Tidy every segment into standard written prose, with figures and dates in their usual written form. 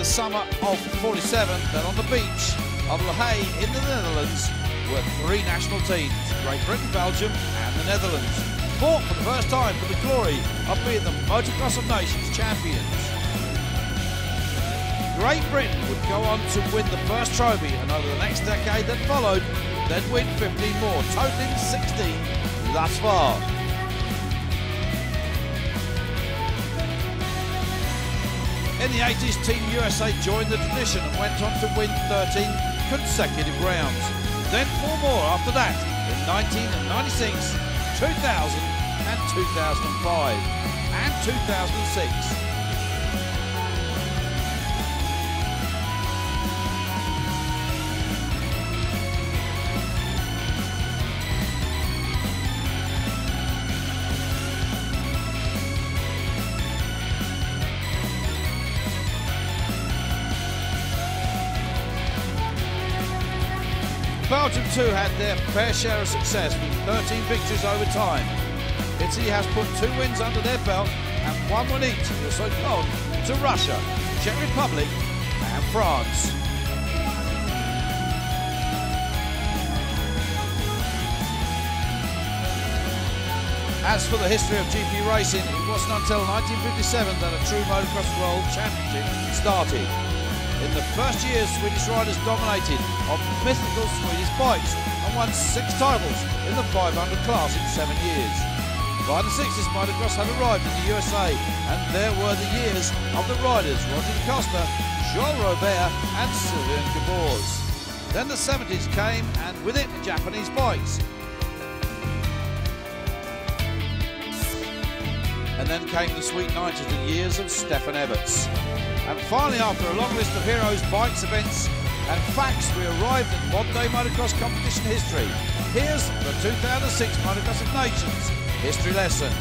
summer of '47 that on the beach of La Haye in the Netherlands were three national teams, Great Britain, Belgium and the Netherlands, fought for the first time for the glory of being the Motocross of Nations champions. Great Britain would go on to win the first trophy, and over the next decade that followed, they'd win 15 more, totaling 16 thus far. In the 80s, Team USA joined the tradition and went on to win 13 consecutive rounds. Then 4 more after that in 1996, 2000 and 2005 and 2006. Belgium too had their fair share of success with 13 victories over time. Italy has put 2 wins under their belt and 1 win each, also gone to Russia, Czech Republic and France. As for the history of GP racing, it wasn't until 1957 that a true motocross world championship started. In the first years, Swedish riders dominated on mythical Swedish bikes and won 6 titles in the 500 class in 7 years. By the 60s, motocross had arrived in the USA, and there were the years of the riders Roger de Costa, Joël Robert and Sylvain Gabors. Then the 70s came, and with it, Japanese bikes. And then came the sweet 90s, the years of Stefan Everts. And finally, after a long list of heroes, bikes, events and facts, we arrived at modern-day motocross competition history. Here's the 2006 Motocross of Nations history lesson.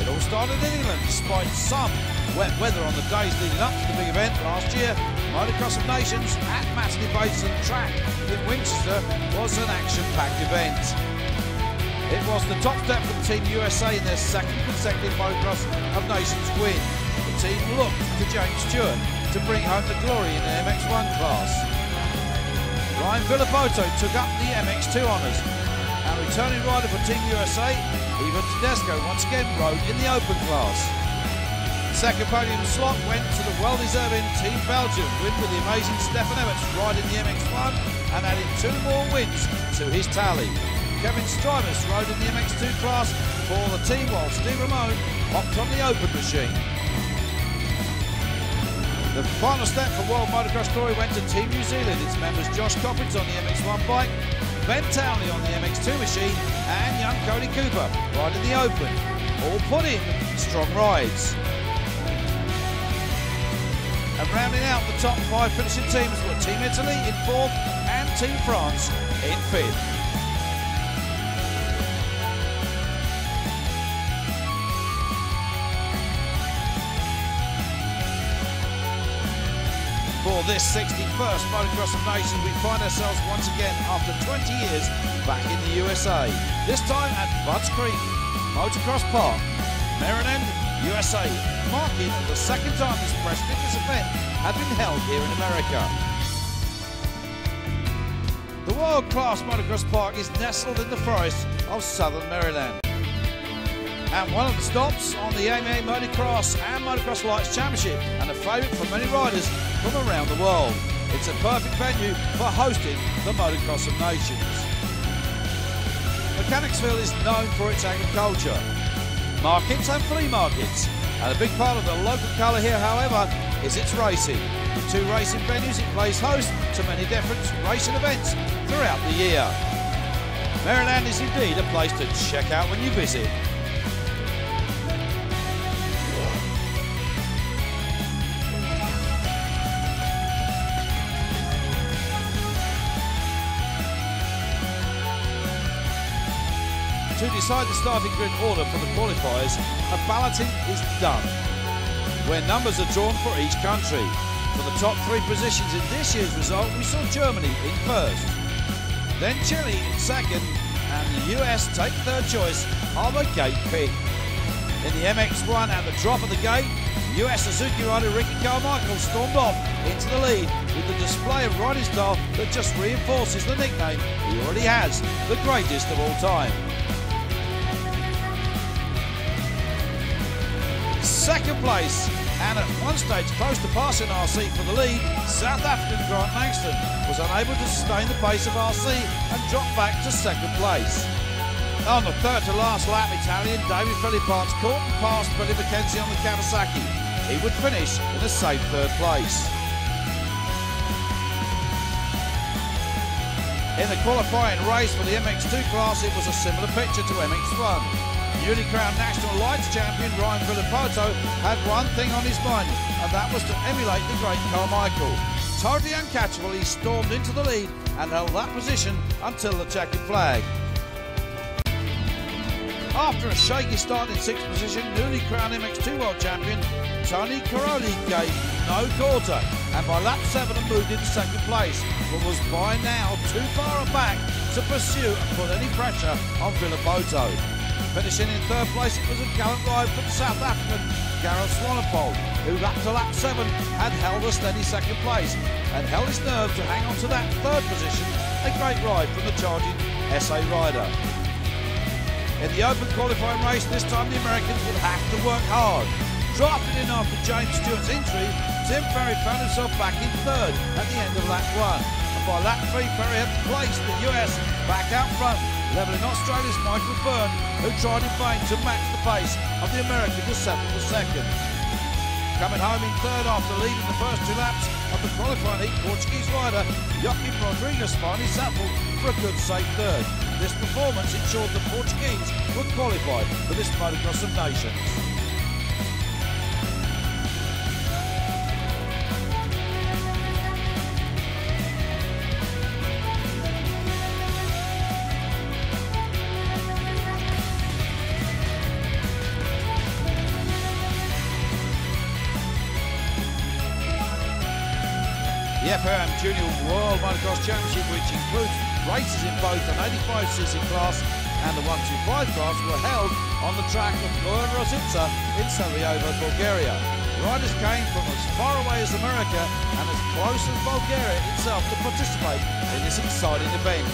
It all started in England. Despite some wet weather on the days leading up to the big event last year, Motocross of Nations at Matterley Basin Track in Winchester was an action-packed event. It was the top step for Team USA in their second consecutive Motocross of Nations win. The team looked to James Stewart to bring home the glory in the MX1 class. Ryan Villopoto took up the MX2 honours, and returning rider for Team USA, Ivan Tedesco, once again rode in the open class. The second podium slot went to the well-deserving Team Belgium, win with the amazing Stefan Everts riding the MX1 and adding 2 more wins to his tally. Kevin Strymus rode in the MX2 class for the team, while Steve Ramone hopped on the open machine. The final step for World Motocross glory went to Team New Zealand, its members Josh Coppins on the MX1 bike, Ben Townley on the MX2 machine and young Cody Cooper riding the open. All put in strong rides. And rounding out the top 5 finishing teams were Team Italy in 4th and Team France in 5th. For this 61st Motocross of Nations, we find ourselves once again after 20 years back in the USA. This time at Budds Creek Motocross Park, Maryland, USA, marking the second time this prestigious event had been held here in America. The world-class Motocross Park is nestled in the forests of southern Maryland, and one of the stops on the AMA Motocross and Motocross Lights Championship, and a favourite for many riders from around the world. It's a perfect venue for hosting the Motocross of Nations. Mechanicsville is known for its agriculture, markets and flea markets, and a big part of the local colour here, however, is its racing. With 2 racing venues, it plays host to many different racing events throughout the year. Maryland is indeed a place to check out when you visit. To decide the starting grid order for the qualifiers, a balloting is done, where numbers are drawn for each country. For the top 3 positions in this year's result, we saw Germany in 1st, then Chile in 2nd, and the US take 3rd choice of a gate pick. In the MX1 at the drop of the gate, US Suzuki rider Ricky Carmichael stormed off into the lead with the display of riding style that just reinforces the nickname he already has, the greatest of all time. Second place, and at one stage close to passing RC for the lead, South African Grant Langston was unable to sustain the pace of RC and dropped back to second place. On the third to last lap, Italian David Philippart caught and passed Billy McKenzie on the Kawasaki. He would finish in a safe third place. In the qualifying race for the MX2 class, it was a similar picture to MX1. Newly crowned National Lights champion Ryan Philippotto had one thing on his mind, and that was to emulate the great Carmichael. Totally uncatchable, he stormed into the lead and held that position until the checkered flag. After a shaky start in 6th position, newly crowned MX2 World Champion Tony Caroli gave no quarter, and by lap 7 moved into second place, but was by now too far back to pursue and put any pressure on Philippotto. Finishing in third place, it was a gallant ride from South African Gareth Swanepoel, who lap to lap 7 had held a steady second place and held his nerve to hang on to that third position. A great ride from the charging SA rider. In the open qualifying race, this time the Americans would have to work hard. Drafted in after James Stewart's injury, Tim Ferry found himself back in third at the end of lap 1. And by lap 3, Ferry had placed the US back out front, levelling Australia's Michael Byrne, who tried in vain to match the pace of the American to settle for second. Coming home in third after leading the first 2 laps of the qualifying heat, Portuguese rider Joaquim Rodrigues finally settled for a good safe third. This performance ensured the Portuguese were qualified for this Motocross of Nations. The FOM Junior World Motocross Championship, which includes races in both an 85cc class and the 125 class, were held on the track of Goran Rosica in Sarajevo, Bulgaria. Riders came from as far away as America and as close as Bulgaria itself to participate in this exciting event.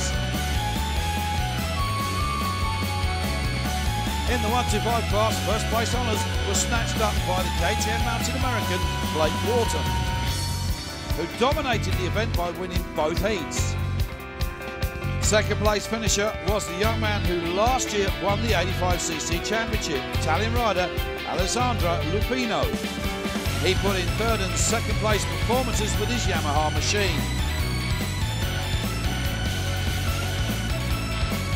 In the 125 class, first place honours were snatched up by the KTM Mountain American Blake Wharton, who dominated the event by winning both heats. Second place finisher was the young man who last year won the 85cc championship, Italian rider Alessandro Lupino. He put in third and second place performances with his Yamaha machine.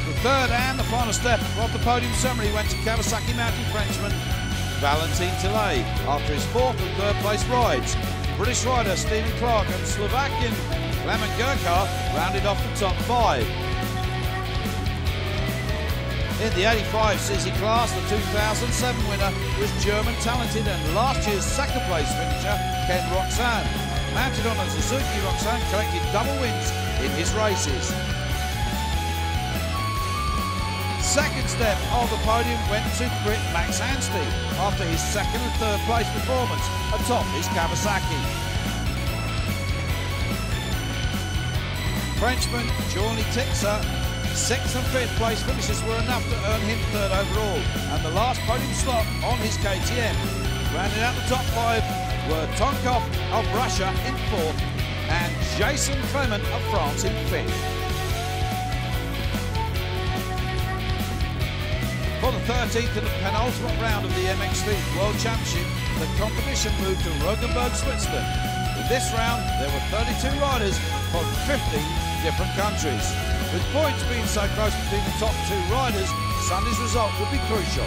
The third and the final step of the podium ceremony went to Kawasaki Mountain Frenchman Valentin Tillet after his fourth and third place rides. British rider Stephen Clark and Slovakian Klemen Gurkar rounded off the top 5. In the 85cc class, the 2007 winner was German talented and last year's second place finisher Ken Roxanne. Mounted on a Suzuki, Roxanne collected double wins in his races. Second step of the podium went to Brit Max Anstey after his second and third place performance atop his Kawasaki. Frenchman Johnny Tixer, 6th and 5th place finishes were enough to earn him third overall, and the last podium slot on his KTM. Rounding out the top 5 were Tonkov of Russia in 4th and Jason Clement of France in 5th. For the 13th and penultimate round of the MX2 World Championship, the competition moved to Rogenburg, Switzerland. In this round, there were 32 riders from 50 different countries. With points being so close between the top 2 riders, Sunday's result would be crucial.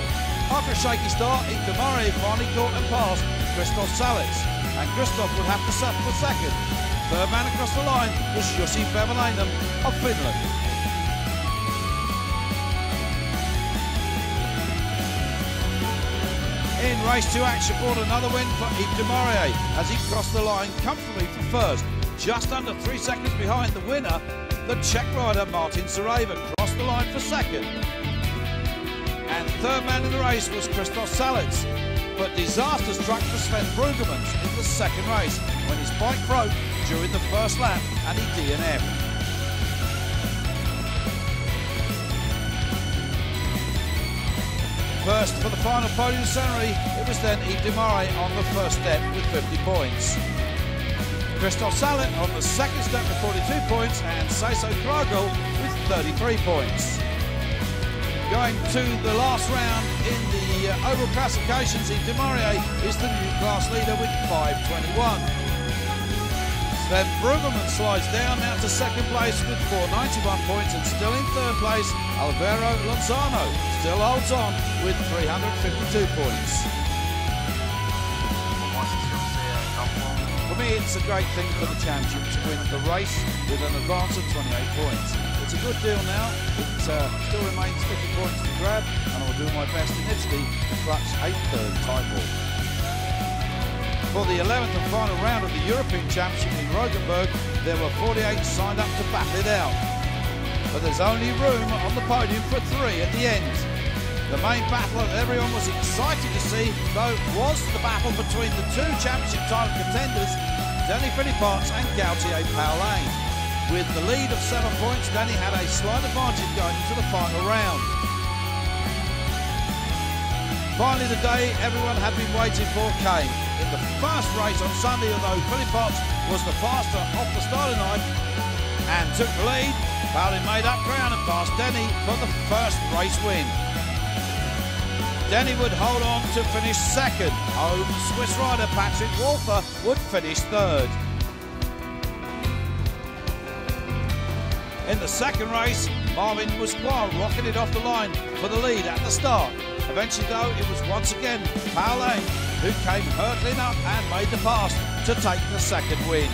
After a shaky start, Ika Murray finally caught and passed Christoph Salitz, and Christoph would have to settle for second. Third man across the line was Jussi Väyryläinen of Finland. In race 2 action brought another win for Yves de Maurier as he crossed the line comfortably for first. Just under 3 seconds behind the winner, the Czech rider Martin Sareva crossed the line for second. And third man in the race was Christoph Salitz. But disaster struck for Sven Brueggemans in the second race when his bike broke during the first lap and he DNF'd. First for the final podium ceremony, it was then Yves Demare on the first step with 50 points. Christophe Salet on the second step with 42 points and Seiso Kragel with 33 points. Going to the last round in the overall classifications, Yves Demare is the new class leader with 521. Sven Brueggemans slides down now to second place with 491 points, and still in third place, Alvaro Lozano still holds on with 352 points. For me, it's a great thing for the championship to win the race with an advance of 28 points. It's a good deal now. It still remains 50 points to grab, and I will do my best in Italy to clutch a third title. For the 11th and final round of the European Championship in Rogenburg, there were 48 signed up to battle it out. But there's only room on the podium for 3 at the end. The main battle that everyone was excited to see, though, was the battle between the two championship title contenders, Danny Philippart and Gautier Paulain. With the lead of 7 points, Danny had a slight advantage going into the final round. Finally, the day everyone had been waiting for came. In the first race on Sunday, although Philippart was the faster off the starting line and took the lead, Paulain made up ground and passed Denny for the first race win. Denny would hold on to finish second. Home Swiss rider Patrick Walter would finish third. In the second race, Marvin Musquin rocketed off the line for the lead at the start. Eventually, though, it was once again Paulain who came hurtling up and made the pass to take the second win,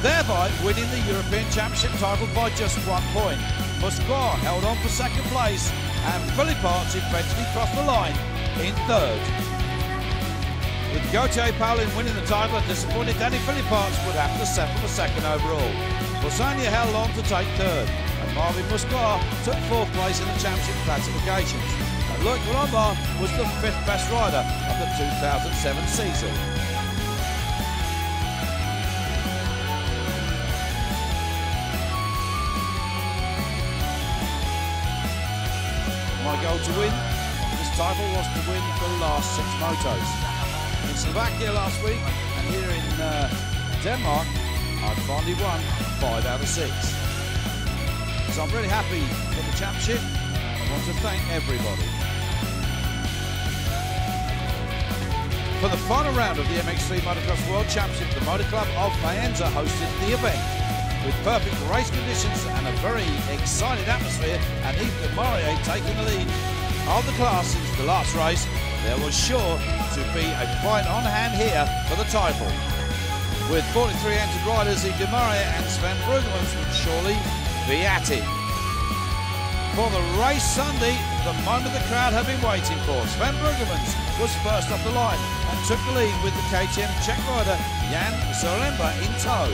thereby winning the European Championship title by just 1 point. Musquin held on for second place, and Philippart eventually crossed the line in third. With Gautier Paulain winning the title, disappointed Danny Philippart would have to settle for second overall. Bolsania held on to take third, and Marvin Musquin took fourth place in the championship classifications. And Loic Lombard was the 5th best rider of the 2007 season. My goal to win this title was to win the last 6 motos. In Slovakia last week and here in Denmark, I finally won 5 out of 6. So I'm really happy for the championship, and I want to thank everybody. For the final round of the MX3 Motocross World Championship, the Motor Club of Faenza hosted the event. With perfect race conditions and a very excited atmosphere, and Yves Demare taking the lead of the class since the last race, there was sure to be a fight on hand here for the title. With 43 entered riders, Yves Demare and Sven Brueggemans would surely be at it. For the race Sunday, the moment the crowd had been waiting for, Sven Brueggemans was first off the line and took the lead with the KTM Czech rider Jan Zaremba in tow.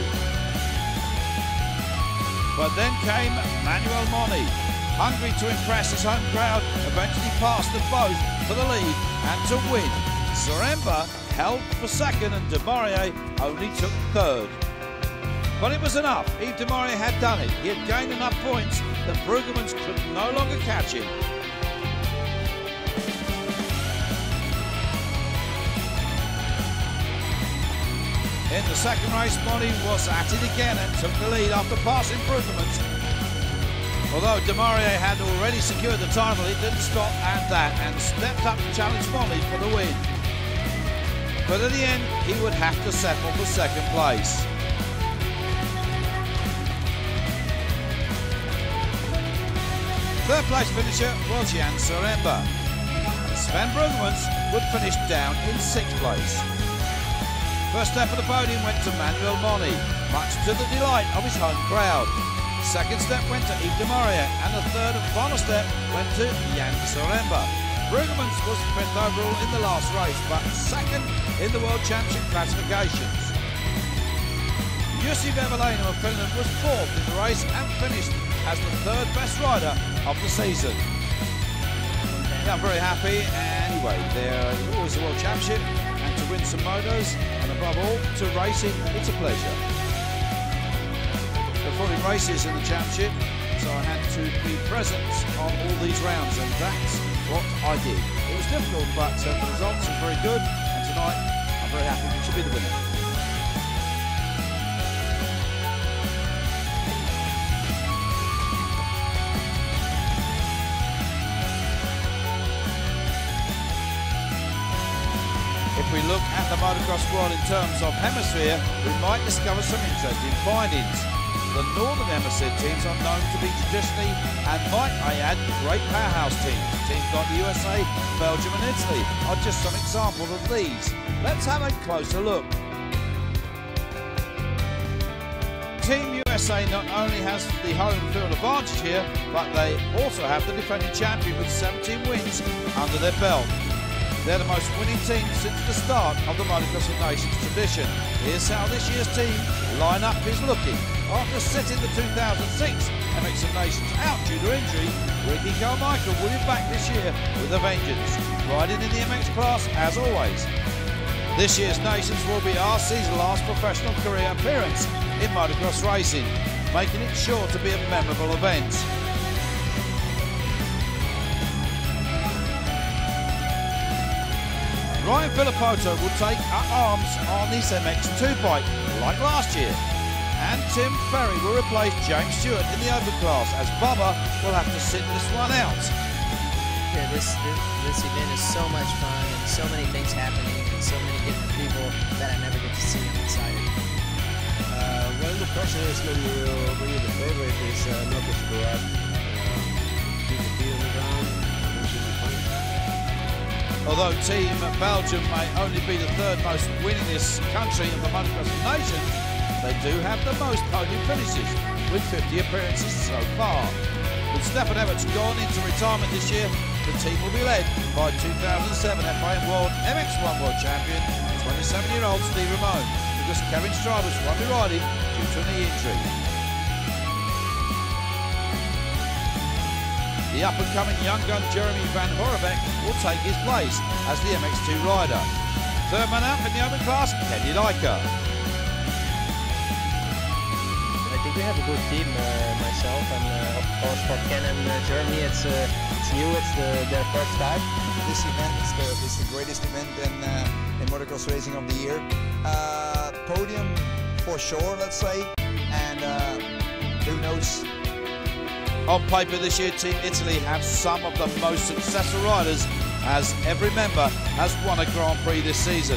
But then came Manuel Moni, hungry to impress his home crowd, eventually passed them both for the lead and to win. Zaremba held for second and Demare only took third. But it was enough. Yves Demare had done it. He had gained enough points that Brueggemans could no longer catch him. In the second race, Moni was at it again and took the lead after passing Brueggemans. Although Demare had already secured the title, he didn't stop at that and stepped up to challenge Moni for the win. But in the end, he would have to settle for second place. Third place finisher was Jan Zaremba. Sven Brueggemans would finish down in 6th place. First step of the podium went to Manuel Moni, much to the delight of his home crowd. Second step went to Yves Demare, and the third and final step went to Jan Zaremba. Brueggemans was 5th overall in the last race, but second in the World Championship classifications. Jussi Vevolano of Finland was 4th in the race and finished as the 3rd best rider of the season. Yeah, I'm very happy. Anyway, there is always a World Championship, and to win some motos, and above all, to racing, it's a pleasure. There are 40 races in the championship, so I had to be present on all these rounds, and that's what I did. It was difficult, but the results are very good, and tonight I'm very happy to be the winner. If we look at the motocross world in terms of hemisphere, we might discover some interesting findings. The Northern Hemisphere teams are known to be traditionally, and might I add, great powerhouse teams. Teams like the USA, Belgium and Italy are just some examples of these. Let's have a closer look. Team USA not only has the home field advantage here, but they also have the defending champion with 17 wins under their belt. They're the most winning team since the start of the Motocross of Nations tradition. Here's how this year's team lineup is looking. After sitting the 2006 MX of Nations out due to injury, Ricky Carmichael will be back this year with a vengeance, riding in the MX class as always. This year's Nations will be RC's last professional career appearance in motocross racing, making it sure to be a memorable event. Ryan Filippoto will take up arms on his MX2 bike, like last year. And Tim Ferry will replace James Stewart in the open class, as Bubba will have to sit this one out. Yeah, this event is so much fun, and so many things happening, and so many different people that I never get to see. I'm excited. Well, the process when you're the favorite is not to go up, keep the feet on the ground, and should be fun. Although Team Belgium may only be the third most winningest country of the Motocross of Nations, they do have the most podium finishes, with 50 appearances so far. With Stefan Everts gone into retirement this year, the team will be led by 2007 FIM World MX1 World Champion, 27-year-old Steve Ramone, because Kevin Strybus won't be riding due to a knee injury. The up-and-coming young gun Jeremy Van Horebeck will take his place as the MX2 rider. Third man up in the open class, Kenny Leica. I think we have a good team, myself, and of course for Ken and Jeremy, it's new, it's their first time. This event is the greatest event in motocross racing of the year. Podium for sure, let's say, and who knows. On paper this year, Team Italy have some of the most successful riders, as every member has won a Grand Prix this season.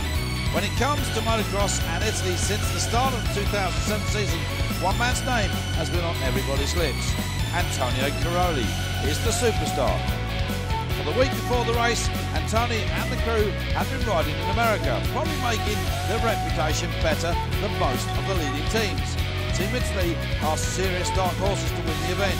When it comes to motocross and Italy, since the start of the 2007 season, one man's name has been on everybody's lips. Antonio Caroli is the superstar. For the week before the race, Antonio and the crew have been riding in America, probably making their reputation better than most of the leading teams. Team Italy are serious dark horses to win the event.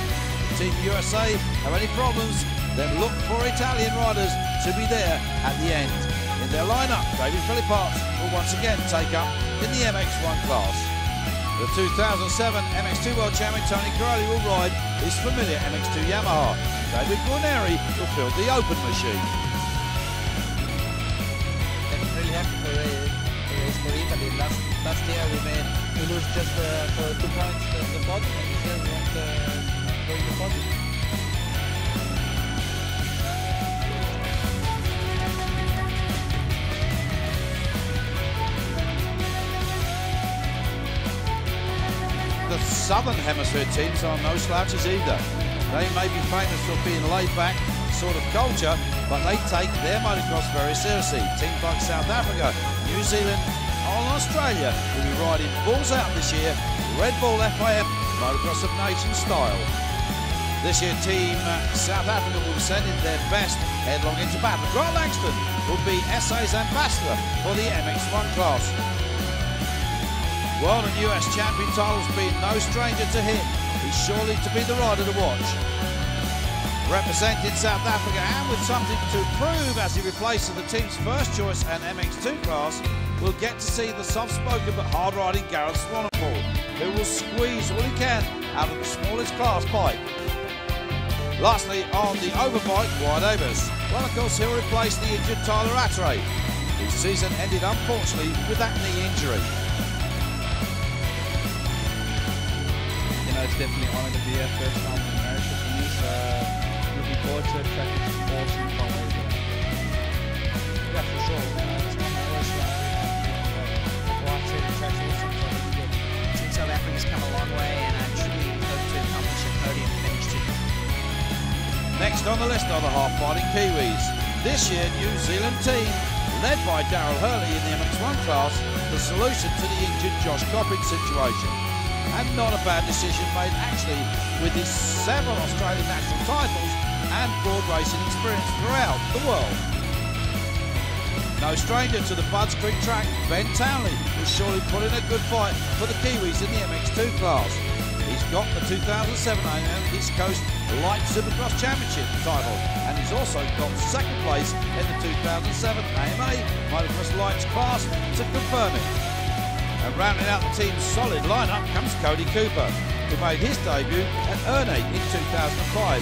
Team USA have any problems, then look for Italian riders to be there at the end. In their lineup, David Philippart will once again take up in the MX1 class. The 2007 MX2 World Champion Tony Caroli will ride his familiar MX2 Yamaha. David Guarneri will field the open machine. I'm really happy for race for Italy. Last year we lose just for 2 points the podium, and this year we want to bring the podium. The Southern Hemisphere teams are no slouches either. They may be famous for being laid back sort of culture, but they take their motocross very seriously. Teams like South Africa, New Zealand and Australia will be riding balls out this year, Red Bull FIM Motocross of Nations style. This year Team South Africa will be sending their best headlong into battle. Grant Langston will be SA's ambassador for the MX1 class. World and US champion titles being no stranger to him, he's surely to be the rider to watch. Representing South Africa and with something to prove as he replaces the team's first choice and MX2 class, we'll get to see the soft-spoken but hard-riding Gareth Swanepoel, who will squeeze all he can out of the smallest class bike. Lastly, on the overbike, Wyatt Davis. Well, of course, he'll replace the injured Tyler Rattray, whose season ended unfortunately with that knee injury. You know, it's definitely an honour to be here, first time in America for me, so looking forward to it. Track is awesome, can't wait to it. Yeah, for sure. It's one of the worst rounds we've had. Like I said, the track's awesome, so it's good. Team South Africa's come a long way, and I truly hope to accomplish a podium finish too. Next on the list are the half-fighting Kiwis. This year, New Zealand team, led by Daryl Hurley in the MX1 class, the solution to the injured Josh Coppin situation. And not a bad decision made actually, with his 7 Australian national titles and broad racing experience throughout the world. No stranger to the Budds Creek track, Ben Townley will surely put in a good fight for the Kiwis in the MX2 class. He's got the 2007 East Coast Light Supercross Championship title, and he's also got second place in the 2007 AMA Motocross Lights class to confirm it. And rounding out the team's solid lineup comes Cody Cooper, who made his debut at Erne in 2005.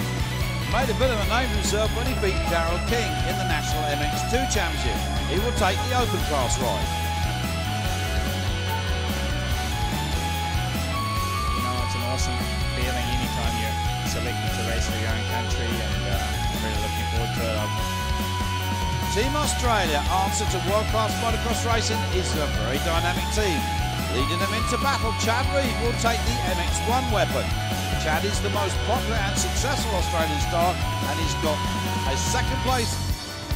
Made a bit of a name for himself when he beat Darrell King in the National MX2 Championship. He will take the open class ride. Awesome feeling anytime you're selected to race for your own country, and I'm really looking forward to it. Team Australia, answer to world-class motocross racing, is a very dynamic team. Leading them into battle, Chad Reed will take the MX1 weapon. Chad is the most popular and successful Australian star, and he's got a second place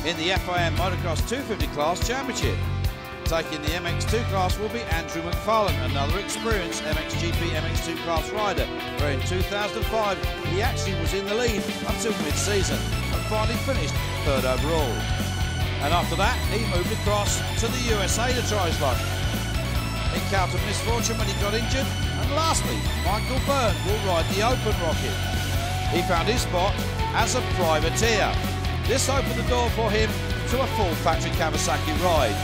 in the FIM Motocross 250 class championship. Taking the MX2 class will be Andrew McFarlane, another experienced MXGP MX2 class rider, where in 2005 he actually was in the lead until mid-season and finally finished 3rd overall. And after that he moved across to the USA to try his luck. He encountered misfortune when he got injured, and lastly Michael Byrne will ride the Open Rocket. He found his spot as a privateer. This opened the door for him to a full factory Kawasaki ride.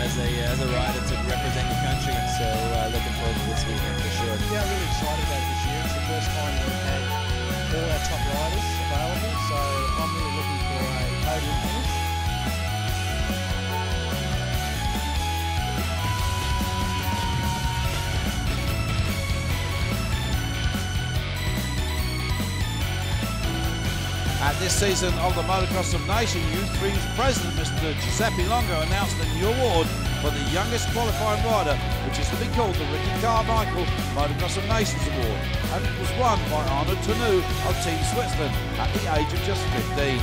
As a rider to represent your country, so looking forward to this weekend for sure. Yeah, really excited about this year. It's the first time we've had all our top riders available, so I'm really looking for a podium finish. At this season of the Motocross of Nations, U3's president, Mr. Giuseppe Longo, announced a new award for the youngest qualifying rider, which is to be called the Ricky Carmichael Motocross of Nations Award, and it was won by Arnaud Tournou of Team Switzerland at the age of just 15.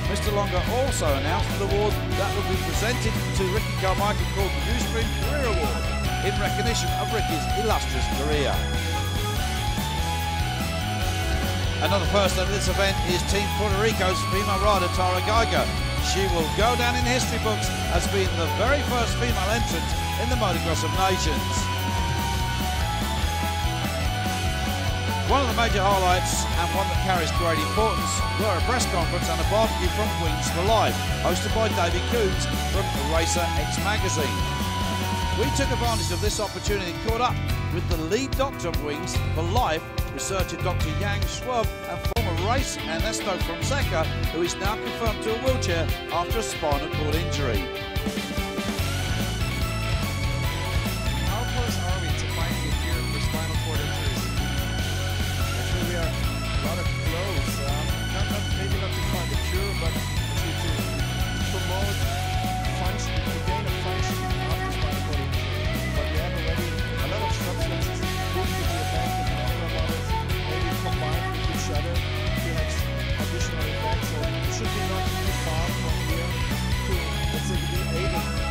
Mr. Longo also announced an award that will be presented to Ricky Carmichael called the U3 Career Award, in recognition of Ricky's illustrious career. Another first at this event is Team Puerto Rico's female rider Tara Geiger. She will go down in history books as being the very first female entrant in the Motocross of Nations. One of the major highlights, and one that carries great importance, were a press conference and a barbecue from Wings for Life, hosted by David Coombs from Racer X magazine. We took advantage of this opportunity and caught up with the lead doctor of Wings for Life, researcher Dr. Yang Schwab, and former race Ernesto Fonseca, who is now confirmed to a wheelchair after a spinal cord injury. How close are we to finding a cure for spinal cord injuries? Actually, we are rather close. Maybe not to find a cure, but actually to promote function, to gain a function after spinal cord injury. But we have already a lot of substances proven to be effective, and all of others maybe combined with each other to have additional effects. So it should be not too far from here to, let's say, be able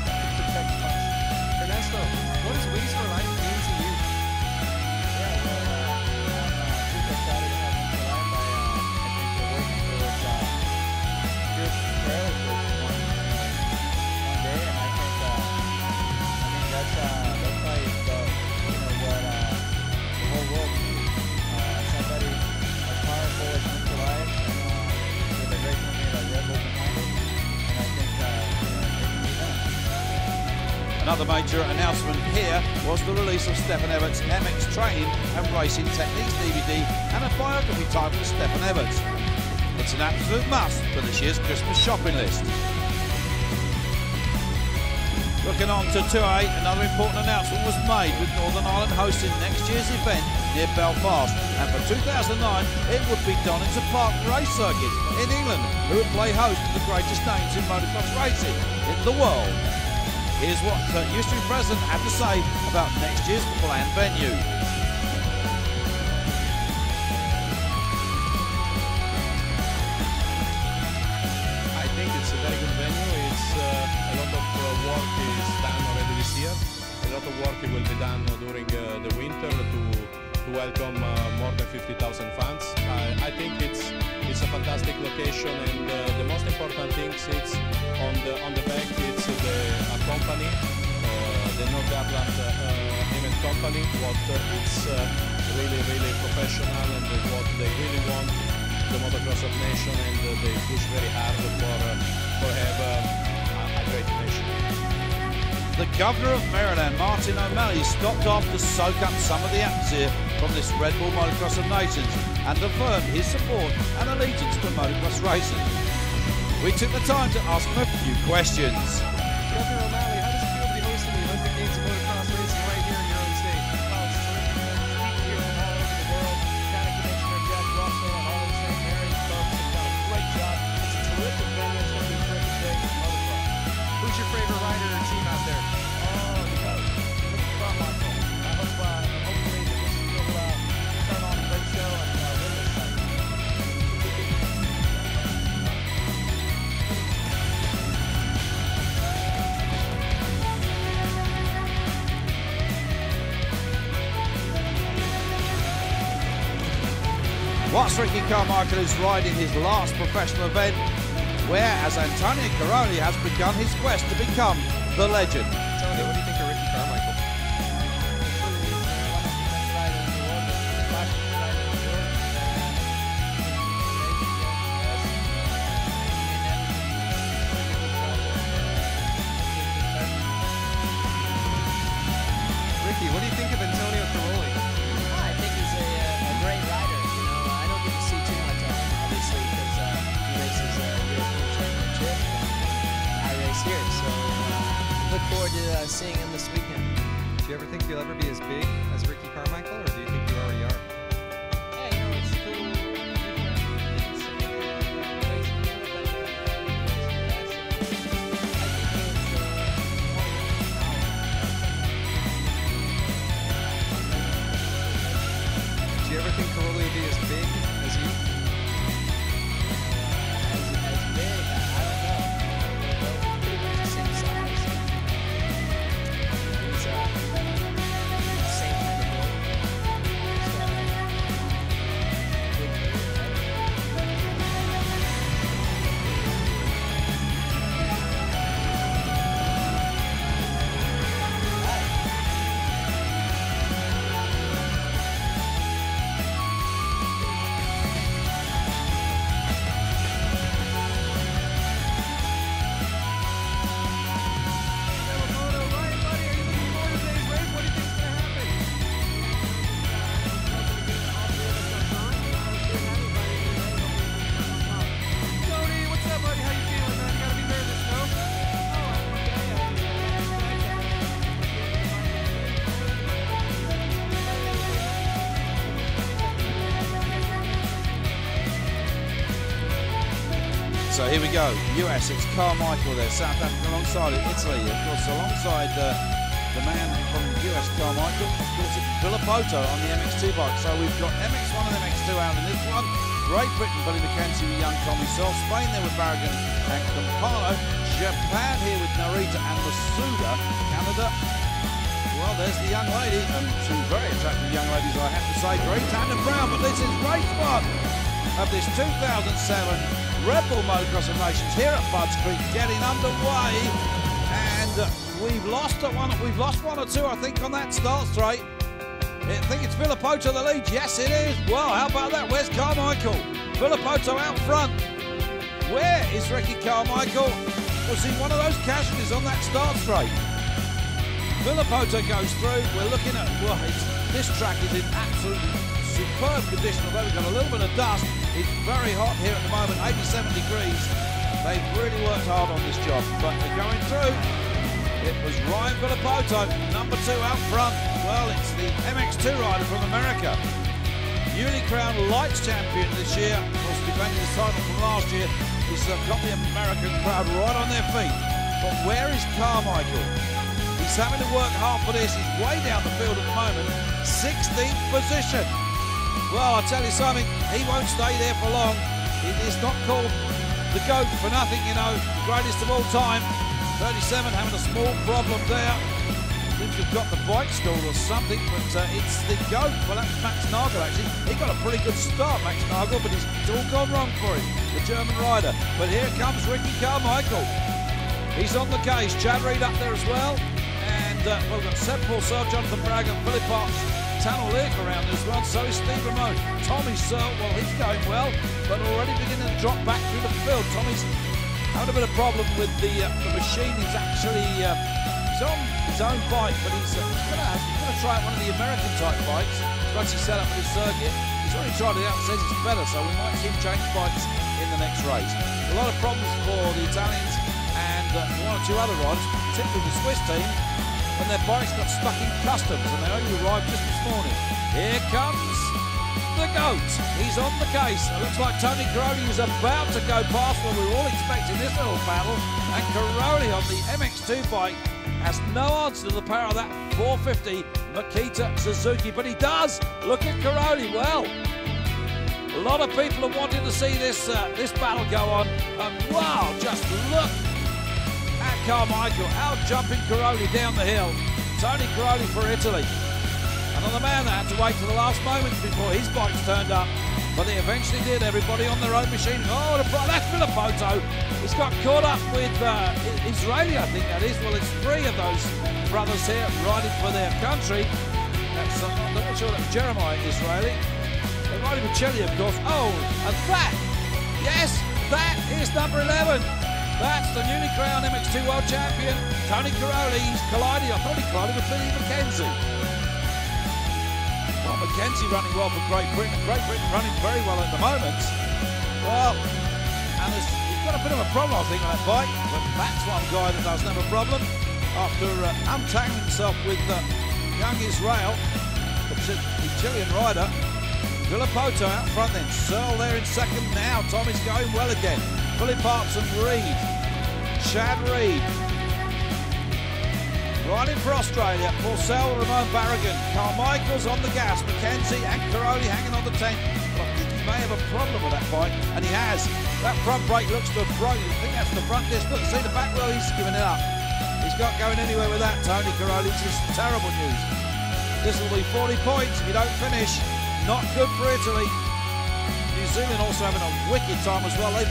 Another major announcement here was the release of Stefan Everts' MX Training and Racing Techniques DVD and a biography titled Stefan Everts. It's an absolute must for this year's Christmas shopping list. Looking on to Tour 8, another important announcement was made with Northern Ireland hosting next year's event near Belfast, and for 2009 it would be Donington Park Race Circuit in England, who would play host to the greatest names in motocross racing in the world. Here's what Euston President had to say about next year's planned venue. I think it's a very good venue. It's a lot of work is done already this year. A lot of work will be done during the winter to welcome more than 50,000 fans. I think it's a fantastic location, and the most important thing is on the back. It's a company, the North Atlant event company. What it's really professional, and what they really want the motocross of nation, and they push very hard for have a great nation. The Governor of Maryland, Martin O'Malley, stopped off to soak up some of the atmosphere from this Red Bull Motocross of Nations and affirmed his support and allegiance to motocross racing. We took the time to ask him a few questions. Governor O'Malley, how does it feel to be hosting the Olympic Games of motocross racing right here in your own state? Well, it's terrific. People here from all over the world. County Commissioner Jack Russell and all of St. Mary's folks have done a great job. It's a terrific venue. It's going to be a terrific day for motocross. Who's your favorite rider or team out there? Oh, you know, Ricky Carmichael. I hope, hopefully that this will turn on a great show and win this thing. Whilst Ricky Carmichael is riding his last professional event, where, as Antonio Caroli has begun his quest to become the legend. Tony, what do you think of Ricky Carmichael? Ricky, what do you think of Antonio Caroli? I think he's a great rider. You know, I don't get to see too much of him, obviously, because he races European Championship and I race here. So look forward to seeing him this weekend. Do you ever think you'll ever be as big as Ricky Carmichael, or do you think you already are? Yeah, you know, it's two different things. Racing here, but racing fast. I think it's more Do you ever think Caroli will be as big as you? as big. I don't know. We're both pretty much the same size. He's same kind of build. He's got a big career, right? Tony, what's up, buddy? How you feeling, man? You gotta be nervous, no? So here we go, US, it's Carmichael there, South Africa alongside it, Italy, of course, alongside the man from US, Carmichael, of course, it's Villapoto on the MX2 bike. So we've got MX1 and MX2 out in this one. Great Britain, Billy McKenzie with young Tommy Soll. Spain there with Barragan and Campano. Japan here with Narita and Masuda. Canada, well, there's the young lady, and two very attractive young ladies, I have to say, Green and Brown. But this is race one of this 2007 Red Bull Motocross of Nations here at Budds Creek, getting underway, and we've lost one or two, I think, on that start straight. I think it's Villapoto the lead. Yes, it is. Well, how about that? Where's Carmichael? Villapoto out front. Where is Ricky Carmichael? Was he one of those casualties on that start straight? Villapoto goes through. We're looking at, well, this track is in absolutely superb condition, although we've got a little bit of dust. It's very hot here at the moment, 87 degrees. They've really worked hard on this job, but they're going through. It was Ryan Villapoto, number 2 out front. Well, it's the MX2 rider from America. Newly crowned lights champion this year. Of course, defending his title from last year. He's got the American crowd right on their feet. But where is Carmichael? He's having to work hard for this. He's way down the field at the moment. 16th position. Well, I'll tell you something. He won't stay there for long. It is not called the GOAT for nothing, you know. The greatest of all time. 37 having a small problem there. Seems to have got the bike stalled or something, but it's the GOAT. Well, that's Max Nagel, actually. He got a pretty good start, Max Nagel, but it's all gone wrong for him, the German rider. But here comes Ricky Carmichael. He's on the case. Chad Reed up there as well. And we've got Seb Purcell, Jonathan Bragg, and Philip Potts. Tanner Leek around as well. So is Steve Ramone. Tommy Searle, well, he's going well, but already beginning to drop back through the field. Tommy's having a bit of problem with the machine. He's actually he's on his own bike, but he's going to try out one of the American type bikes. He's actually set up for his circuit. He's already tried it out and says it's better, so we might see him change bikes in the next race. A lot of problems for the Italians and one or two other riders, particularly the Swiss team, when their bikes got stuck in customs and they only arrived just this morning. Here comes the GOAT. He's on the case. It looks like Tony Caroli is about to go past what we were all expecting this little battle. And Caroli on the MX2 bike has no answer to the power of that 450 Makita Suzuki, but he does. Look at Caroli. Well, a lot of people are wanting to see this battle go on. And wow, just look at Carmichael out jumping Caroli down the hill. Tony Caroli for Italy. Another man that had to wait to the last moment before his bikes turned up, but they eventually did. Everybody on their own machine. Oh, that's Villapoto. He's got caught up with Israeli, I think that is. Well, it's 3 of those brothers here riding for their country. That's, I'm not sure that's Jeremiah Israeli. They're riding with Chile, of course. Oh, and that, yes, that is number 11. That's the newly crowned MX2 World Champion, Tony Caroli. He's colliding, I thought he collided with Billy McKenzie. Well, McKenzie running well for Great Britain. Great Britain running very well at the moment. Well, and he's got a bit of a problem, I think, on that bike. But that's one guy that doesn't have a problem. After untangling himself with young Israel, the Chilean rider, Villapoto out front then. Searle there in second now. Tommy's going well again. Philip Potts and Reed. Chad Reed. Riding for Australia. Purcell, Ramon Barragan. Carmichael's on the gas. McKenzie and Caroli hanging on the 10th. But I think he may have a problem with that bike, and he has. That front brake looks to have broken. I think that's the front disc. Look, see the back wheel, he's giving it up. He's not going anywhere with that, Tony Caroli. This is terrible news. This will be 40 points if you don't finish. Not good for Italy. New Zealand also having a wicked time as well. They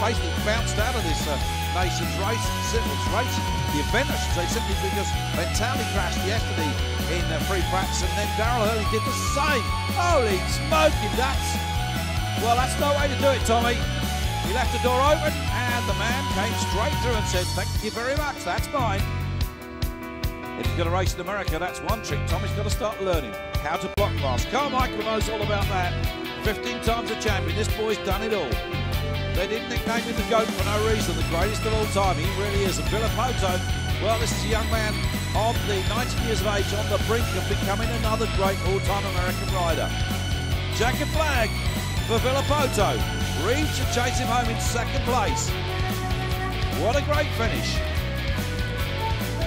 basically bounced out of this nation's race, singles race, the event I should say, simply because Ventali crashed yesterday in free practice, and then Darrell Hurley did the same. Holy smoking, that's no way to do it, Tommy. He left the door open and the man came straight through and said, thank you very much, that's mine. If he's going to race in America, that's one trick Tommy's got to start learning, how to block fast. Carmichael knows all about that. 15 times a champion, this boy's done it all. They didn't nickname him the GOAT for no reason, the greatest of all time. He really is. And Villapoto, well, this is a young man of the 90 years of age on the brink of becoming another great all-time American rider. Checkered flag for Villapoto. Reed should chase him home in second place. What a great finish.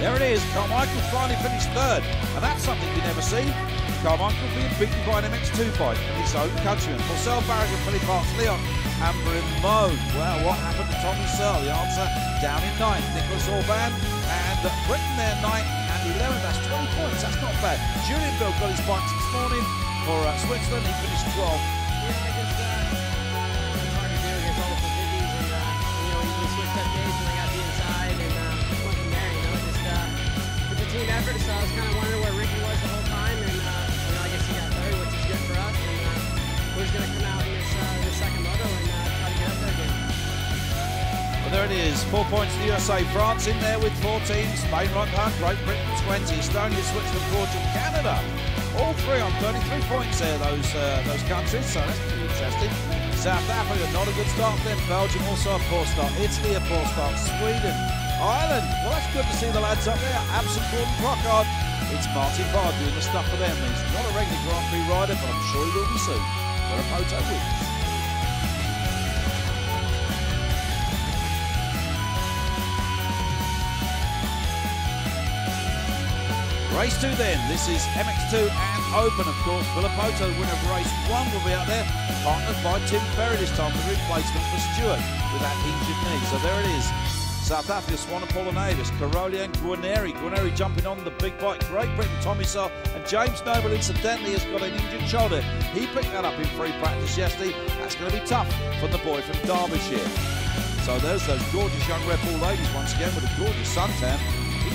There it is. Carmichael finally finished third, and that's something you never see. Carmichael being beaten by an MX2 bike in his own countryman. Purcell, Barragan, Philip Potts, Leon, and Ramone. Well, what happened to Tommy Searle? The answer, down in 9th. Nicholas Orban and Britain there 9th and 11th. That's 20 points. That's not bad. Julian Bill got his points this morning for Switzerland. He finished 12th. Yeah, I just, it's hard to do against all the Fujikis, and, you switched up days and I got the inside, and went from there, it's a team effort, so I was kind of wondering where Ricky was the whole time, and, I guess he got third, which is good for us, and we're just going to come out in this second moto and try to get up there again. Well, there it it is. 4 points to the USA. France in there with 14. Spain right behind. Great Britain 20. Estonia, Switzerland, Portugal, Canada. All three on 33 points there, those countries. So that's pretty interesting. South Africa, not a good start for them. Belgium also a poor start. Italy a poor start. Sweden. Ireland. Well, that's good to see the lads up there. Absent Gordon Procard. It's Martin Bard doing the stuff for them. He's not a regular Grand Prix rider, but I'm sure he will be soon. Villaphoto wins. Race 2 then, this is MX2 and Open, of course. Villaphoto, winner of race 1, will be out there, partnered by Tim Ferry this time, the replacement for Stewart with that injured knee. So there it is. South Africa, Swan and Polonadis, Caroli and Guarneri. Guarneri jumping on the big bike. Great Britain, Tommy Searle, and James Noble, incidentally, has got an injured shoulder. He picked that up in free practice yesterday. That's going to be tough for the boy from Derbyshire. So there's those gorgeous young Red Bull ladies once again with a gorgeous suntan.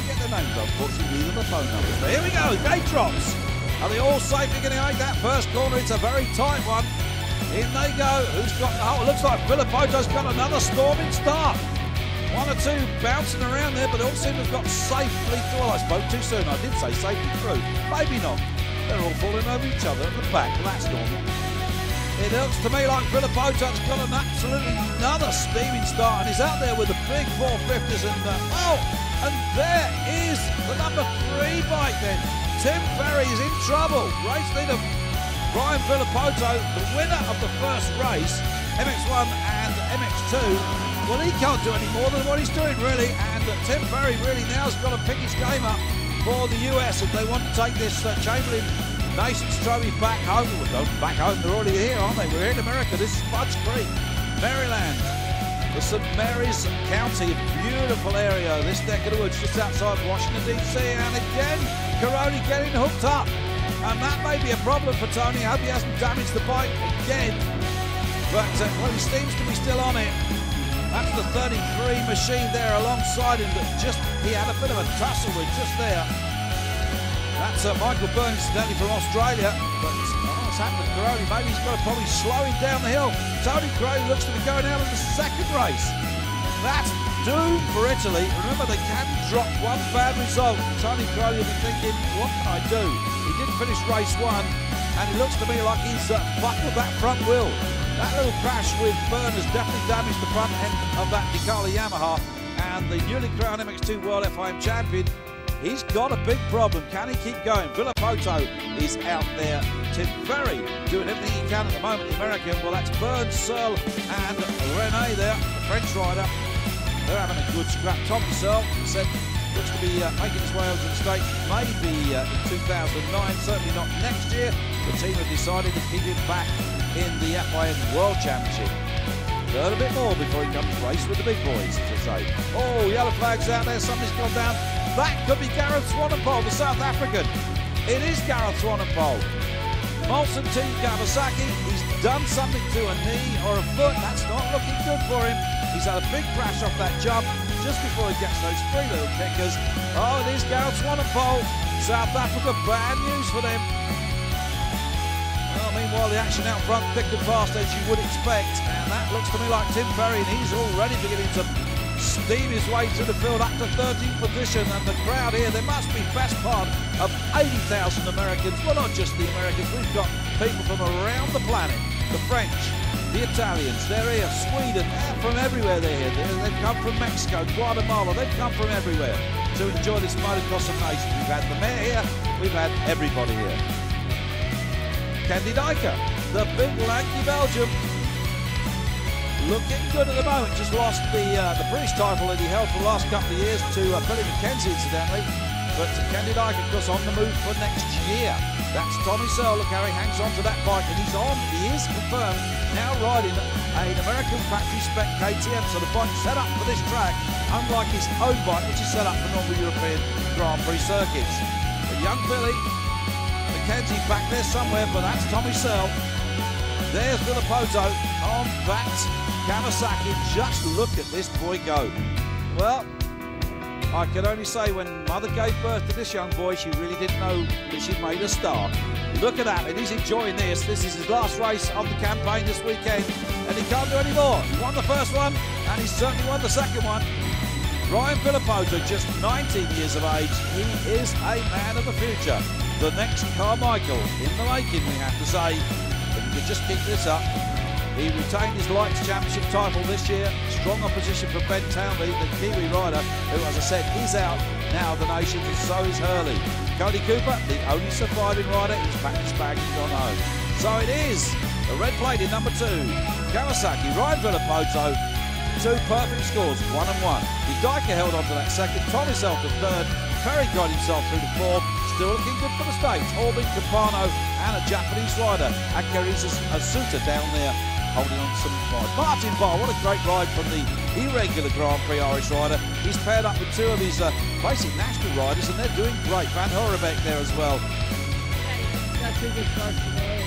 Get their names, unfortunately, neither the phone numbers. But here we go, gate drops. Are they all safely going to make that first corner? It's a very tight one. In they go. Who's got the hole? It looks like Villaphoto's got another storming start. One or two bouncing around there, but they all seem to have got safely through. Well, I spoke too soon. I did say safely through. Maybe not. They're all falling over each other at the back. Well, that's normal. It looks to me like Villaphoto's got an absolutely another steaming start, and he's out there with the big 450s and there is the number 3 bike then. Tim Ferry is in trouble. Race leader Brian Villaphoto, the winner of the first race, MX1 and MX2. Well, he can't do any more than what he's doing, really. And Tim Ferry really now's got to pick his game up for the US if they want to take this Chamberlain Nations Trophy back home. Well, back home, they're already here, aren't they? We're in America. This is Fudge Creek, Maryland. The St. Mary's County, a beautiful area, this neck of the woods just outside Washington DC, and again Caroli getting hooked up, and that may be a problem for Tony. I hope he hasn't damaged the bike again, but well, he seems to be still on it. That's the 33 machine there alongside him that he had a bit of a tussle with just there. That's Michael Burns, incidentally, from Australia, but what's happened to Caroli? Maybe he's got to probably slow him down the hill. Tony Caroli looks to be going out in the second race. That's doom for Italy. Remember, they can drop one bad result. Tony Caroli will be thinking, what can I do? He didn't finish race 1, and it looks to me like he's buckled that front wheel. That little crash with Burn has definitely damaged the front end of that Decala Yamaha, and the newly crowned MX2 World FIM champion, he's got a big problem. Can he keep going? Villaphoto is out there. Tim Ferry doing everything he can at the moment. The American, well, that's Burns, Searle, and Rene there, the French rider. They're having a good scrap. Tommy Searle said looks to be making his way over to the States, maybe in 2009, certainly not next year. The team have decided to keep him back in the FIM World Championship. Learn a bit more before he comes race with the big boys, to say. Oh, yellow flags out there, somebody's gone down. That could be Gareth Swanepoel, the South African. It is Gareth Swanepoel. Molson Team Kawasaki, he's done something to a knee or a foot. That's not looking good for him. He's had a big crash off that jump just before he gets those 3 little kickers. Oh, it is Gareth Swanepoel. South Africa, bad news for them. Well, meanwhile, the action out front thick and fast as you would expect. And that looks to me like Tim Ferry, and he's already beginning to steam his way through the field up to 13th position, and the crowd here, there must be best part of 80,000 Americans. Well, not just the Americans, we've got people from around the planet, the French, the Italians, they're here, Sweden, they're from everywhere. They're here. They've come from Mexico, Guatemala, they've come from everywhere to enjoy this motocross of nations. We've had the mayor here, we've had everybody here. Candy Dyker, the big lanky Belgium, looking good at the moment. Just lost the British title that he held for the last couple of years to Billy McKenzie, incidentally. But Candy Dyker, of course, on the move for next year. That's Tommy Searle. Look how he hangs on to that bike, and he is confirmed, now riding an American factory spec KTM. So the bike's set up for this track, unlike his own bike, which is set up for normal European Grand Prix circuits. But young Billy McKenzie back there somewhere, but that's Tommy Searle. There's Villaphoto on that Kawasaki. Just look at this boy go. Well, I can only say when mother gave birth to this young boy, she really didn't know that she'd made a star. Look at that, and he's enjoying this. This is his last race of the campaign this weekend, and he can't do any more. He won the first one, and and he certainly won the second one. Ryan Villapoto, just 19 years of age, he is a man of the future. The next Carmichael in the making, we have to say. If he could just keep this up. He retained his Lights Championship title this year. Strong opposition for Ben Townley, the Kiwi rider, who, as I said, is out now the nations, and so is Hurley. Cody Cooper, the only surviving rider, he's packed his bag and gone home. So it is the red plate in number 2. Kawasaki, Ryan Villapoto, 2 perfect scores, 1 and 1. Hidaka held on to that second, Tom himself to third, Perry got himself through to fourth. Still looking good for the States. Orbit, Capano and a Japanese rider, Akariza Asuta down there, holding on to some five. Martin Barr, what a great ride from the irregular Grand Prix Irish rider. He's paired up with 2 of his basic national riders, and they're doing great. Van Horebeek there as well. Got 2 good starts today.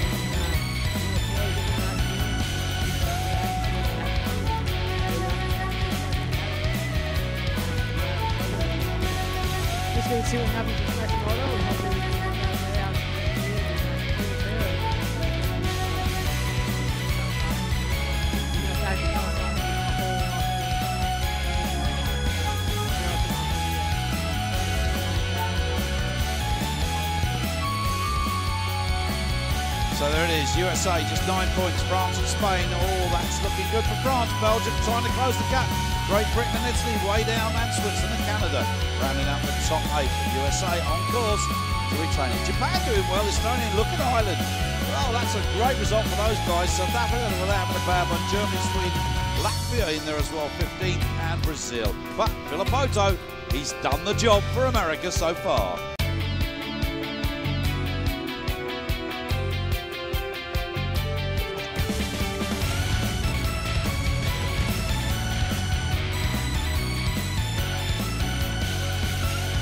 Just going to see what happens with next moto, and hopefully we can get that way out So there it is, USA just 9 points, France and Spain. Oh, that's looking good for France. Belgium trying to close the gap. Great Britain and Italy way down, and Switzerland and Canada rounding out the top 8. USA on course to retrain. Japan doing well, Estonia looking Ireland. Well, that's a great result for those guys. South Africa without having a bad one. Germany, Sweden, Latvia in there as well, 15th, and Brazil. But Villapoto, he's done the job for America so far.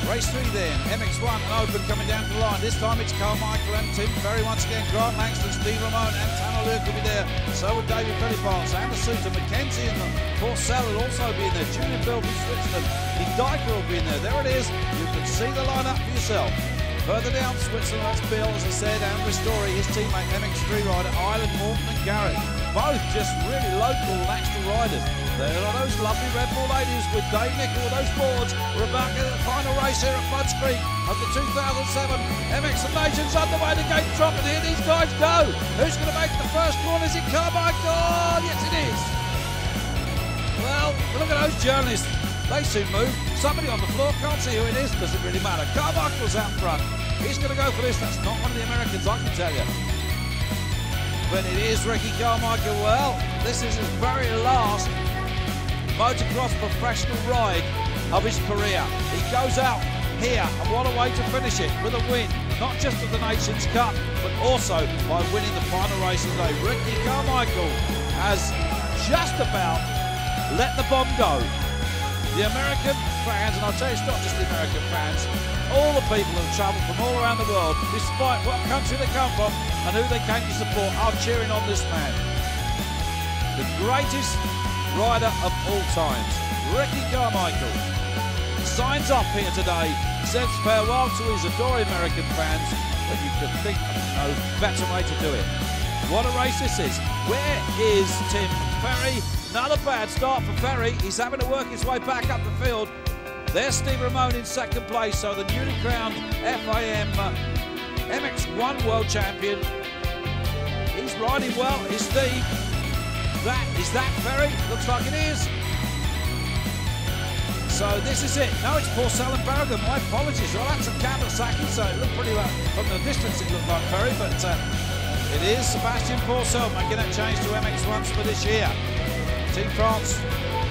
Race 3 then, MX1 and Open coming down to the line. This time it's Carmichael and Tim Ferry once again. Grant Langston, Steve Ramone and Tanner Luke will be there. So will David Philippots, Anna Suter, Mackenzie and Porcel will also be in there. Julian Bill from Switzerland. Hidaka will be in there. There it is. You can see the lineup for yourself. Further down Switzerland, that's Bill, as I said, and Ristori, his teammate MX3 rider, Ireland, Morton and Garrett. Both just really local national riders. There are those lovely Red Bull ladies with Dave Nickel with those boards. We're back in the final race here at Floods Creek of the 2007 MX of Nations underway. The gate drop, and here these guys go. Who's going to make the first corner? Is it Carmichael? Yes, it is. Well, look at those journalists. They soon move. Somebody on the floor can't see who it is. Doesn't really matter. Carmichael's out front. He's going to go for this. That's not one of the Americans, I can tell you. But it is Ricky Carmichael. Well, this is his very last motocross professional ride of his career. He goes out here, and what a way to finish it, with a win, not just of the Nations Cup, but also by winning the final race of the day. Ricky Carmichael has just about let the bomb go. The American fans, and I'll tell you, it's not just the American fans, all the people that have travelled from all around the world, despite what country they come from and who they came to support, are cheering on this man. The greatest rider of all times, Ricky Carmichael, signs off here today, says farewell to his adoring American fans, but you could think of no better way to do it. What a race this is. Where is Tim Ferry? Not a bad start for Ferry. He's having to work his way back up the field. There's Steve Ramone in second place, so the newly crowned FIM MX1 World Champion. He's riding well, is Steve. Is that Ferry? Looks like it is. So this is it. No, it's Porcel and Berrigan. My apologies. Well, that's a Kawasaki, so it looked pretty well from the distance. It looked like Ferry, but it is Sebastian Porcel making that change to MX1s for this year. Team France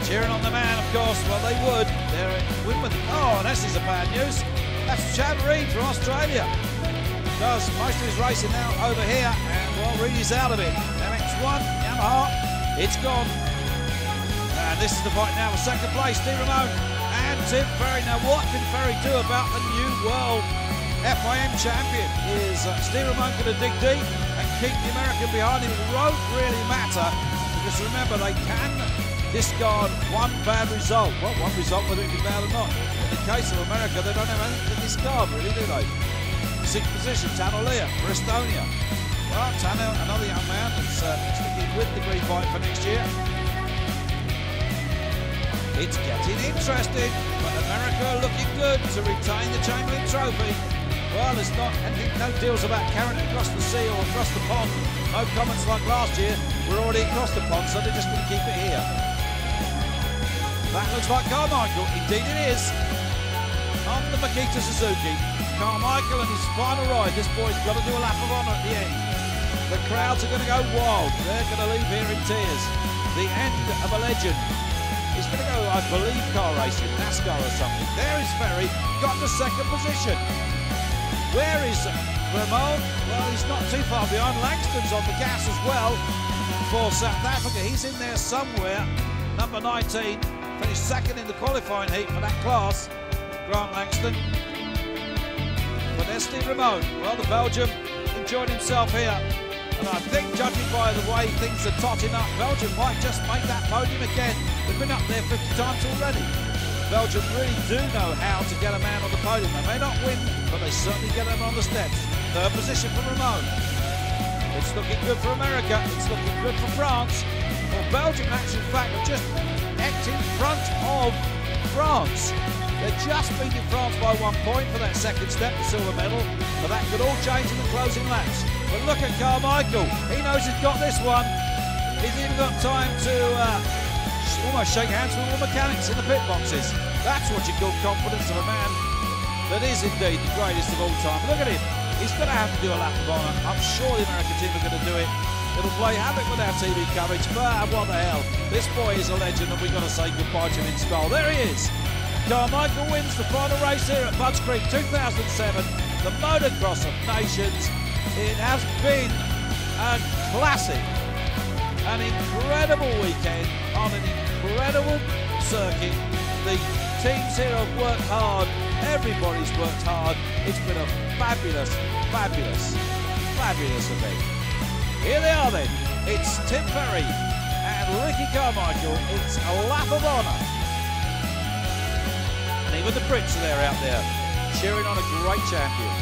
cheering on the man, of course. Well, they would. They're at Wimbledon. Oh, and this is a bad news. That's Chad Reed from Australia. Does most of his racing now over here, and well, Reedy's out of it. MX1, Yamaha, it's gone. And this is the fight now for second place. Steve Ramone and Tim Ferry. Now, what can Ferry do about the new world FIM champion? Is Steve Ramone going to dig deep and keep the American behind him? It won't really matter, because remember, they can discard one bad result. Well, one result, whether it be bad or not. In the case of America, they don't have anything to discard, really, do they? Sixth position, Tanner Lear for Estonia. Well, Tanner, another young man that's sticking with the green bike for next year. It's getting interesting, but America are looking good to retain the Chamberlain Trophy. Well, there's not anything, no deals about carrying it across the sea or across the pond. No comments like last year. We're already across the pond, so they're just going to keep it here. That looks like Carmichael. Indeed it is. On the Makita Suzuki. Carmichael and his final ride. This boy's got to do a lap of honour at the end. The crowds are going to go wild. They're going to leave here in tears. The end of a legend. He's going to go, I believe, car racing, NASCAR or something. There is Ferry, got the second position. Where is Ramon? Well, he's not too far behind. Langston's on the gas as well for South Africa. He's in there somewhere. Number 19, finished second in the qualifying heat for that class. Grant Langston. Modeste Ramon. Well, the Belgian enjoyed himself here. And I think, judging by the way things are totting up, Belgium might just make that podium again. They've been up there 50 times already. Belgium really do know how to get a man on the podium. They may not win, but they certainly get him on the steps. Third position for Ramon. It's looking good for America. It's looking good for France. Well, Belgium, actually, in fact, have just eked in front of France. They're just beating France by 1 point for that second step, the silver medal. But that could all change in the closing laps. But look at Carmichael. He knows he's got this one. He's even got time to almost shake hands with all the mechanics in the pit boxes. That's what you call confidence of a man that is indeed the greatest of all time. Look at him. He's going to have to do a lap of honour. I'm sure the American team are going to do it. It'll play havoc with our TV coverage, but what the hell. This boy is a legend and we've got to say goodbye to him in style. There he is. Carmichael wins the final race here at Budds Creek 2007, the Motocross of Nations. It has been a classic, an incredible weekend on an incredible circuit. The teams here have worked hard, everybody's worked hard. It's been a fabulous, fabulous, fabulous event. Here they are then, it's Tim Ferry and Ricky Carmichael. It's a lap of honour. And even the Brits are there out there, cheering on a great champion.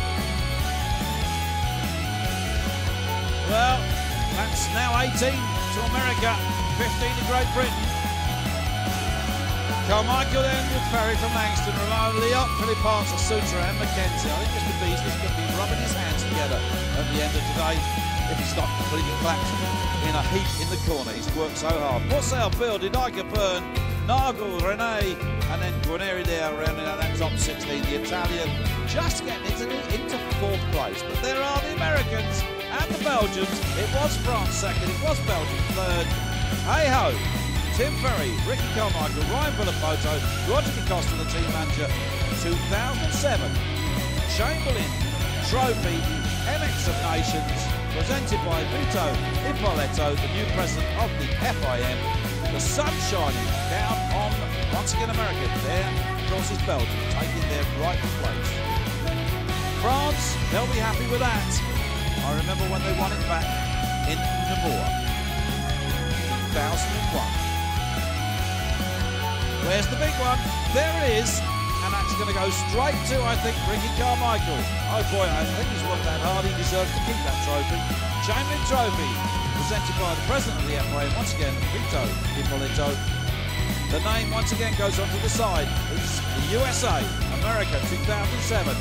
Well, that's now 18 to America, 15 to Great Britain. Carmichael then with Ferry from Langston, Ramon, Leot, Philippons, Sutra and Mackenzie. I think Mr. Beasley's going to be rubbing his hands together at the end of today if he's not completely clapped in a heap in the corner. He's worked so hard. Porcel, Phil, Didaika, Byrne, Nagel, Rene, and then Guarneri there rounding out that top 16. The Italian just getting into fourth place. But there are the Americans and the Belgians. It was France second, it was Belgium third. Hey ho! Tim Ferry, Ricky Carmichael, Ryan Villapoto, Roger DeCosta, the team manager. 2007 Chamberlain Trophy, MX of Nations, presented by Vito Ippolito, the new president of the FIM. The sun shining down on, once again, America. There, of course, is Belgium, taking their rightful place. France, they'll be happy with that. I remember when they won it back in Namur, 2001. Where's the big one? There it is. And that's going to go straight to, I think, Ricky Carmichael. Oh boy, I think he's worked that hard. He deserves to keep that trophy. Chamberlain Trophy, presented by the president of the FIA, once again, Vito Ippolito. The name once again goes onto the side. It's the USA, America 2007.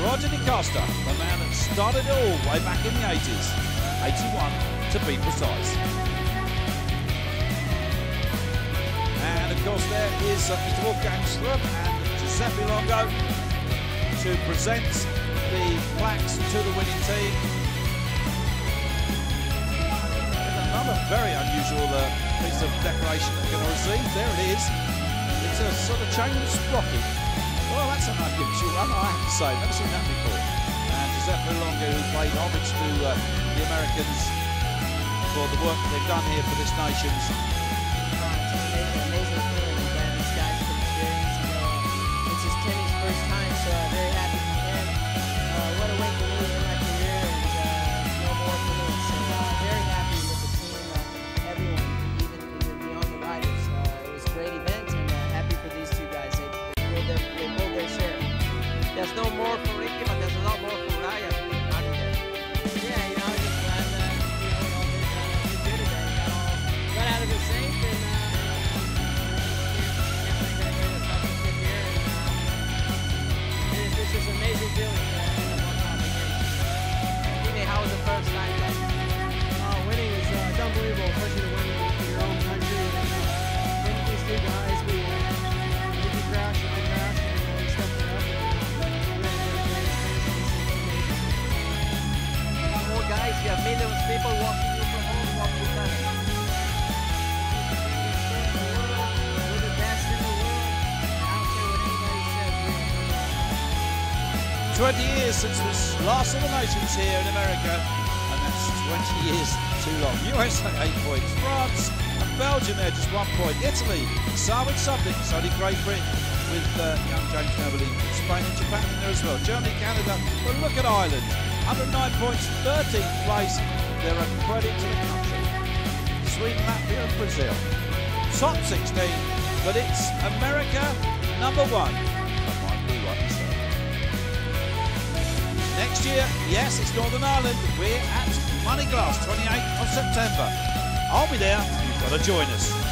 Roger DeCosta, the man that started it all way back in the 80s. 81 to be precise. And of course there is Mr. Wolfgang Strupp and Giuseppe Longo to present the plaques to the winning team. And another very unusual piece of decoration that they're going to receive. There it is. It's a sort of chain sprocket. Well, that's a nice gift. I have to say, I've never seen that before. And Giuseppe Longo, who paid homage to the Americans for the work that they've done here for this nation's. First time, so very happy for him. What a way for me in my career, and no more for me. So very happy with the team, everyone, even beyond the riders. It was a great event, and happy for these two guys. They pulled their share. There's no more for Ricky, but there's a lot more for Ryan. Yeah, you know, just glad that we all did good today. Got out of it safe, and 20 years since we last saw the nations here in America, and that's 20 years too long. USA 8 points, France and Belgium there just 1 point. Italy, Sarwin Subnik, so did Great Britain with young James Nobley, Spain and Japan in there as well. Germany, Canada, but look at Ireland, 109 points, 13th place. They're a credit to the country. Sweden, Latvia and Brazil. Top 16, but it's America number 1. That might be what you say. Next year, yes, it's Northern Ireland. We're at Moneyglass, 28th of September. I'll be there. You've got to join us.